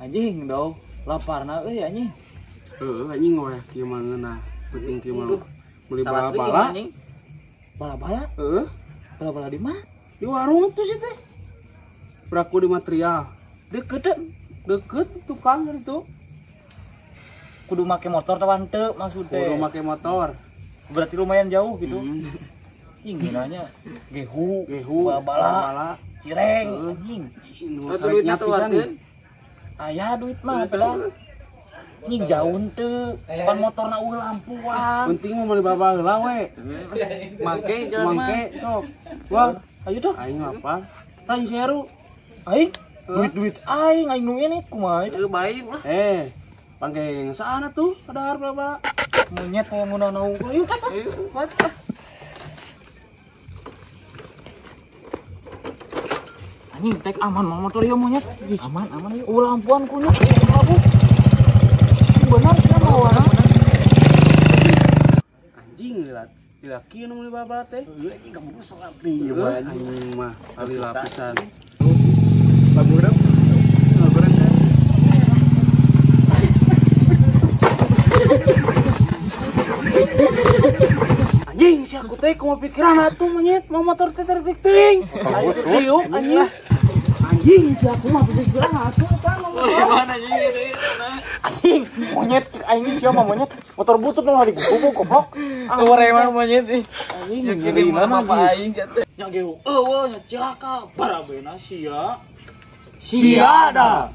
Anjing dong, laparna euy anjing. Anjing weh kieu mah ngeunah. Penting kieu mah beli bala-bala. Bala-bala? Bala-bala di mana? Di warung tuh sih teh. Beraku di material. Deket tukang itu. Kudu make motor tawan teu maksud teh. Kudu make motor. Berarti lumayan jauh gitu. Anjing nanya gehu, bala-bala, cireng anjing. Duit nyatuan. Aya duit mah lah. Anjing jauh teu. Pan motorna eueuh lampuan. Penting mah beli bala heula we. Mangke sok. Wah, ayo dah. aing apa? Tanya Seru. Aing duit aing nu ini kumaha? Teu bae mah. Pangke yang sana tuh ada harga bala. Monyet yang ngunana ayo kat. Anjing tek aman mah motor ieu monyet. Aman ieu. Lampuan kunyuk labu. Benar kan warna. Anjing laki nu meuli bala teh. Anjing kamu salat nih. Anjing mah kali lapisan. Laburan. Anjing si aku teh kumaha pikiran atuh monyet mau motor teh ting. Ayo anjing. Anjing si aku mah pikiran atuh kan. Gimana Anjing monyet cek aing sia mah monyet motor butut nu hari gubuk goblok. Eueuh monyet ih. Anjing Jadi mana apa aing teh. nya geuh eueuh nya cilaka barabena sia. Sia dah.